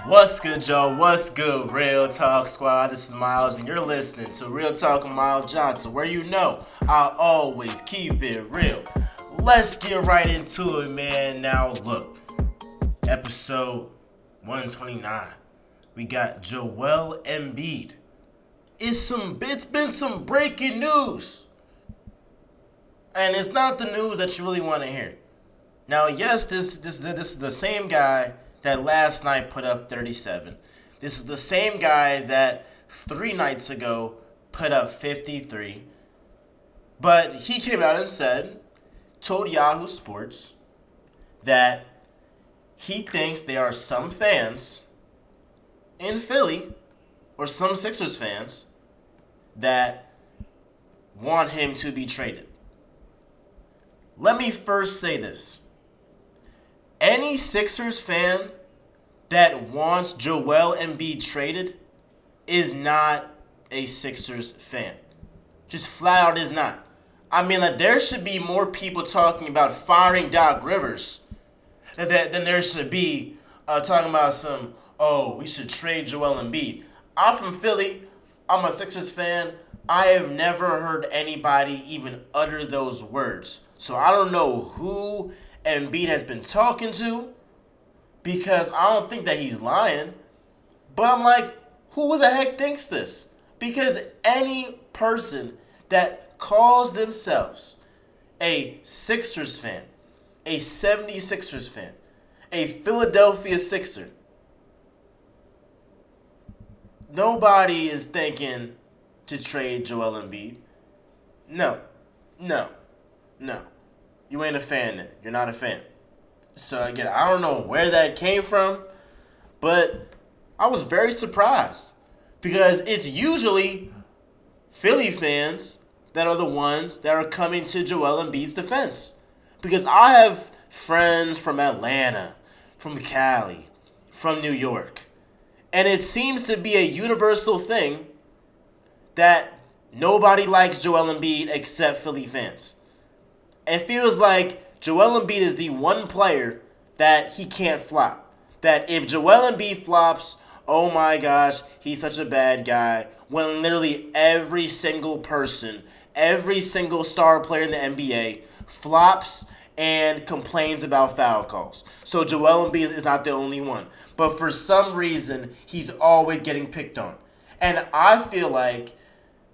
What's good, Joe? What's good, Real Talk Squad? This is Miles, and you're listening to Real Talk with Miles Johnson, where you know I always keep it real. Let's get right into it, man. Now, look, episode 129. We got Joel Embiid. It's been some breaking news, and it's not the news that you really want to hear. Now, yes, this is the same guy that last night put up 37. This is the same guy that 3 nights ago put up 53. But he came out and told Yahoo Sports that he thinks there are some fans in Philly or some Sixers fans that want him to be traded. Let me first say this. Any Sixers fan that wants Joel Embiid traded is not a Sixers fan. Just flat out is not. I mean, like, there should be more people talking about firing Doc Rivers than there should be talking about we should trade Joel Embiid. I'm from Philly. I'm a Sixers fan. I have never heard anybody even utter those words. So I don't know who Embiid has been talking to, because I don't think that he's lying. But I'm like, who the heck thinks this? Because any person that calls themselves a Sixers fan, a 76ers fan, a Philadelphia Sixer, nobody is thinking to trade Joel Embiid. No, no, no. You ain't a fan then. You're not a fan. So again, I don't know where that came from, but I was very surprised because it's usually Philly fans that are the ones that are coming to Joel Embiid's defense. Because I have friends from Atlanta, from Cali, from New York, and it seems to be a universal thing that nobody likes Joel Embiid except Philly fans. It feels like Joel Embiid is the one player that he can't flop. That if Joel Embiid flops, oh my gosh, he's such a bad guy. When literally every single person, every single star player in the NBA flops and complains about foul calls. So Joel Embiid is not the only one. But for some reason, he's always getting picked on. And I feel like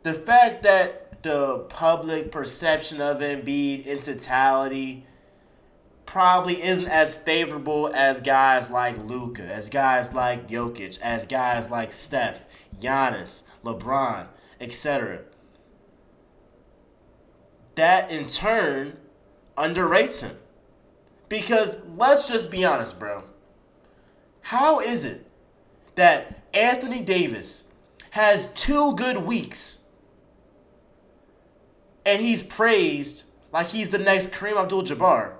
the fact that the public perception of Embiid in totality probably isn't as favorable as guys like Luka, as guys like Jokic, as guys like Steph, Giannis, LeBron, etc. That in turn underrates him. Because let's just be honest, bro. How is it that Anthony Davis has 2 good weeks and he's praised like he's the next Kareem Abdul-Jabbar,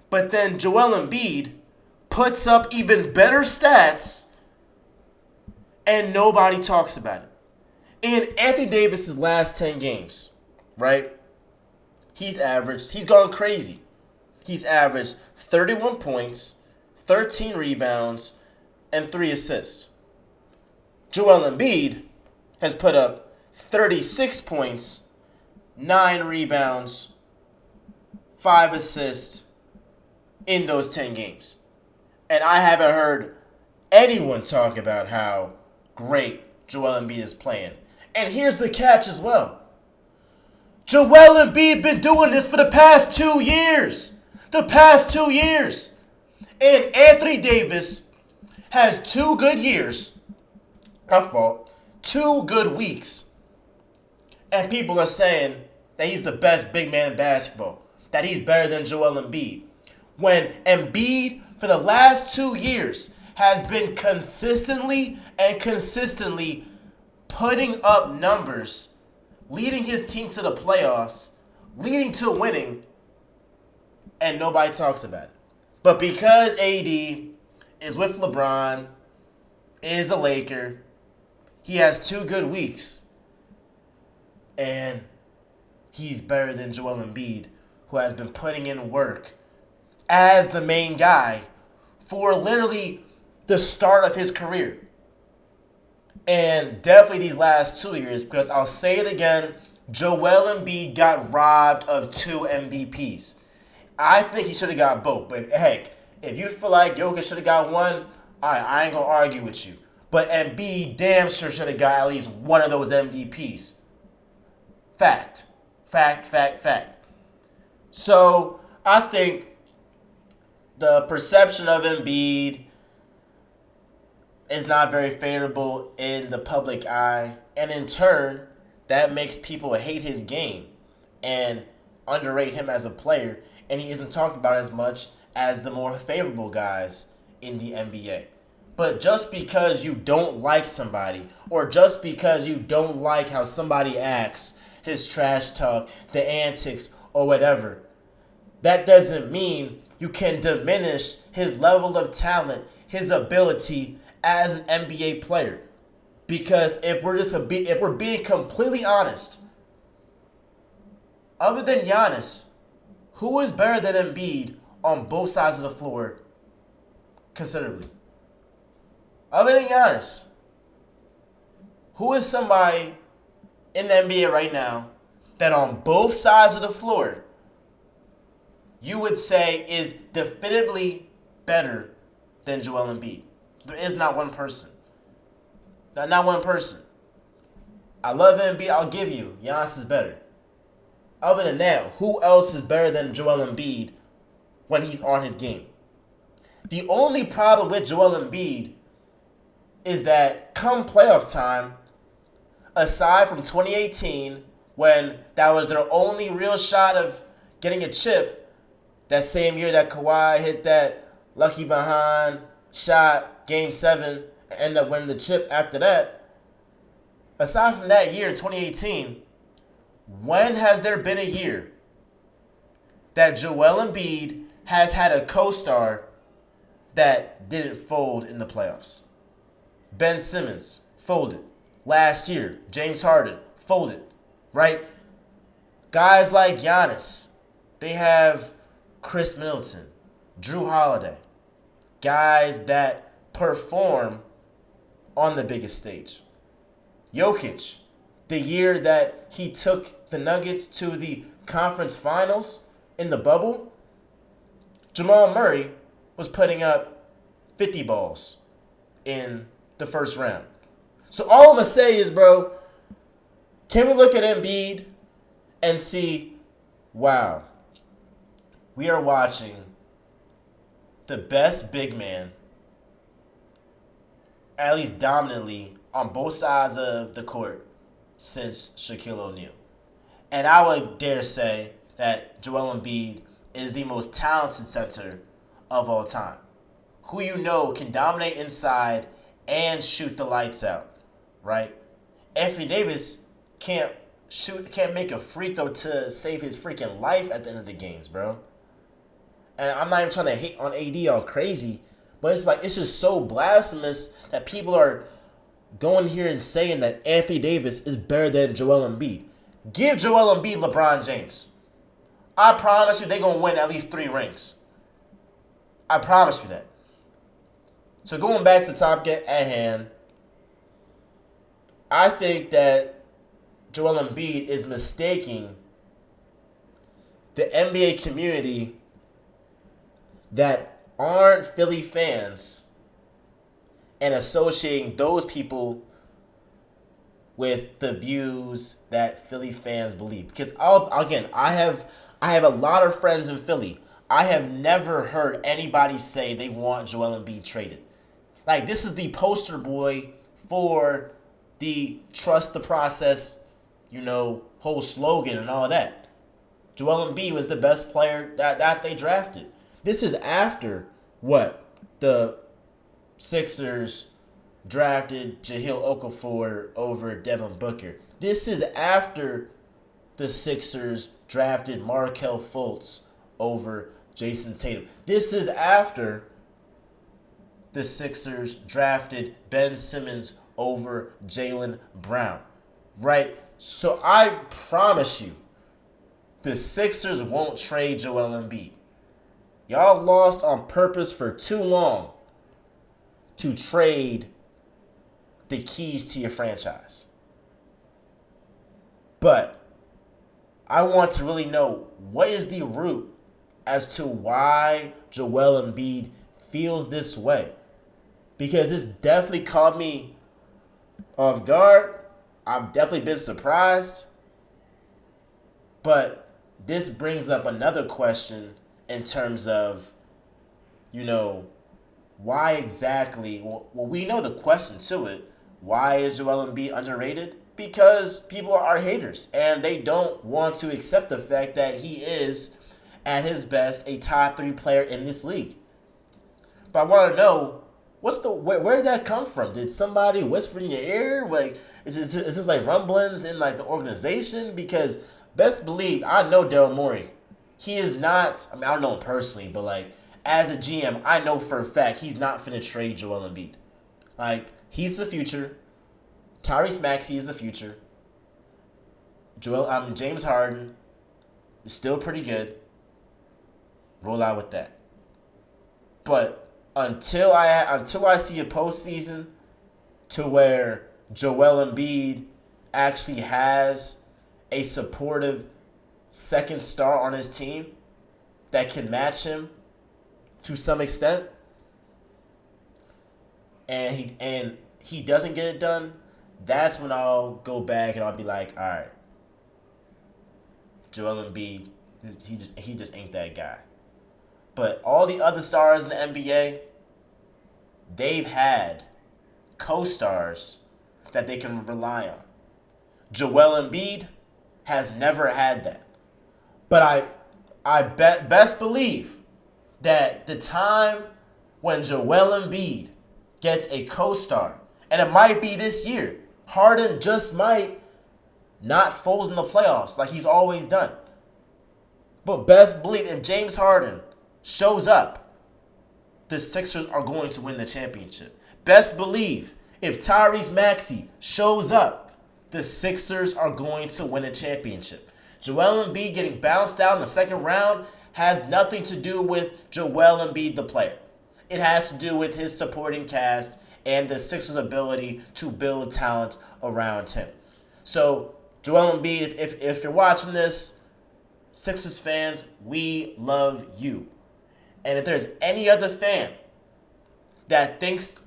but then Joel Embiid puts up even better stats and nobody talks about it? In Anthony Davis's last 10 games, right? He's gone crazy. He's averaged 31 points, 13 rebounds, and 3 assists. Joel Embiid has put up 36 points, 9 rebounds, 5 assists in those 10 games. And I haven't heard anyone talk about how great Joel Embiid is playing. And here's the catch as well. Joel Embiid been doing this for the past 2 years. The past 2 years. And Anthony Davis has 2 good years. 2 good weeks. And people are saying that he's the best big man in basketball. That he's better than Joel Embiid. When Embiid, for the last 2 years, has been consistently putting up numbers, leading his team to the playoffs, leading to winning, and nobody talks about it. But because AD is with LeBron, is a Laker, he has 2 good weeks. And he's better than Joel Embiid, who has been putting in work as the main guy for literally the start of his career. And definitely these last 2 years, because I'll say it again, Joel Embiid got robbed of 2 MVPs. I think he should have got both. But heck, if you feel like Jokic should have got one, all right, I ain't going to argue with you. But Embiid damn sure should have got at least one of those MVPs. Fact. Fact. So I think the perception of Embiid is not very favorable in the public eye. And in turn, that makes people hate his game and underrate him as a player. And he isn't talked about as much as the more favorable guys in the NBA. But just because you don't like somebody, or just because you don't like how somebody acts, his trash talk, the antics, or whatever, that doesn't mean you can diminish his level of talent, his ability as an NBA player. Because if we're being completely honest, other than Giannis, who is better than Embiid on both sides of the floor considerably? Other than Giannis, who is somebody in the NBA right now that on both sides of the floor you would say is definitively better than Joel Embiid? There is not one person. Not one person. I love Embiid. I'll give you. Giannis is better. Other than that, who else is better than Joel Embiid when he's on his game? The only problem with Joel Embiid is that come playoff time, aside from 2018, when that was their only real shot of getting a chip, that same year that Kawhi hit that lucky behind shot, Game 7, and ended up winning the chip after that. Aside from that year in 2018, when has there been a year that Joel Embiid has had a co-star that didn't fold in the playoffs? Ben Simmons folded. Last year, James Harden folded, right? Guys like Giannis, they have Chris Middleton, Drew Holiday, guys that perform on the biggest stage. Jokic, the year that he took the Nuggets to the conference finals in the bubble, Jamal Murray was putting up 50 balls in the first round. So all I'm going to say is, bro, can we look at Embiid and see, wow, we are watching the best big man, at least dominantly, on both sides of the court since Shaquille O'Neal. And I would dare say that Joel Embiid is the most talented center of all time, who you know can dominate inside and shoot the lights out, right? Anthony Davis can't make a free throw to save his freaking life at the end of the games, bro. And I'm not even trying to hate on AD all crazy, but it's just so blasphemous that people are going here and saying that Anthony Davis is better than Joel Embiid. Give Joel Embiid LeBron James. I promise you they're going to win at least 3 rings. I promise you that. So going back to the topic at hand, I think that Joel Embiid is mistaking the NBA community that aren't Philly fans and associating those people with the views that Philly fans believe. Because I have a lot of friends in Philly. I have never heard anybody say they want Joel Embiid traded. Like, this is the poster boy for the trust the process, whole slogan and all that. Joel Embiid was the best player that they drafted. This is after what? The Sixers drafted Jahlil Okafor over Devin Booker. This is after the Sixers drafted Markelle Fultz over Jason Tatum. This is after the Sixers drafted Ben Simmons over Jaylen Brown, right? So I promise you, the Sixers won't trade Joel Embiid. Y'all lost on purpose for too long to trade the keys to your franchise. But I want to really know what is the root as to why Joel Embiid feels this way. Because this definitely caught me off guard. I've definitely been surprised. But this brings up another question in terms of, you know, why exactly? Well, we know the question to it. Why is Joel Embiid underrated? Because people are haters and they don't want to accept the fact that he is, at his best, a top 3 player in this league. But I want to know where did that come from? Did somebody whisper in your ear? Like, is this like rumblings in like the organization? Because best believe I know Daryl Morey. He is not. I mean, I don't know him personally, but like as a GM, I know for a fact he's not finna trade Joel Embiid. Like, he's the future. Tyrese Maxey is the future. James Harden is still pretty good. Roll out with that. But until I see a postseason to where Joel Embiid actually has a supportive second star on his team that can match him to some extent, and he doesn't get it done, that's when I'll go back and I'll be like, all right, Joel Embiid, he just ain't that guy. But all the other stars in the NBA, they've had co-stars that they can rely on. Joel Embiid has never had that. But I best believe that the time when Joel Embiid gets a co-star, and it might be this year, Harden just might not fold in the playoffs like he's always done. But best believe if James Harden shows up, the Sixers are going to win the championship. Best believe if Tyrese Maxey shows up, the Sixers are going to win a championship. Joel Embiid getting bounced out in the second round has nothing to do with Joel Embiid, the player. It has to do with his supporting cast and the Sixers' ability to build talent around him. So, Joel Embiid, if you're watching this, Sixers fans, we love you. And if there's any other fan that thinks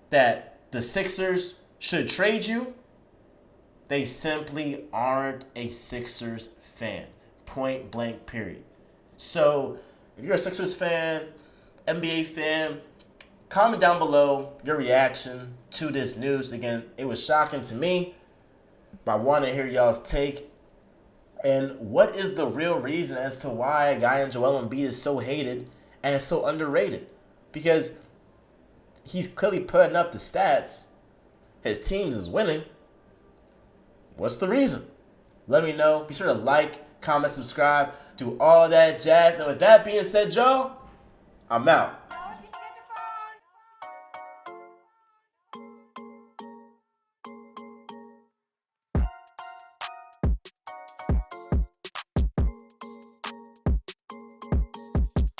that the Sixers should trade you, they simply aren't a Sixers fan. Point blank, period. So, if you're a Sixers fan, NBA fan, comment down below your reaction to this news. Again, it was shocking to me, but I want to hear y'all's take. And what is the real reason as to why a guy in Joel Embiid is so hated and so underrated? Because he's clearly putting up the stats. His teams is winning. What's the reason? Let me know. Be sure to like, comment, subscribe, do all that jazz. And with that being said, y'all, I'm out.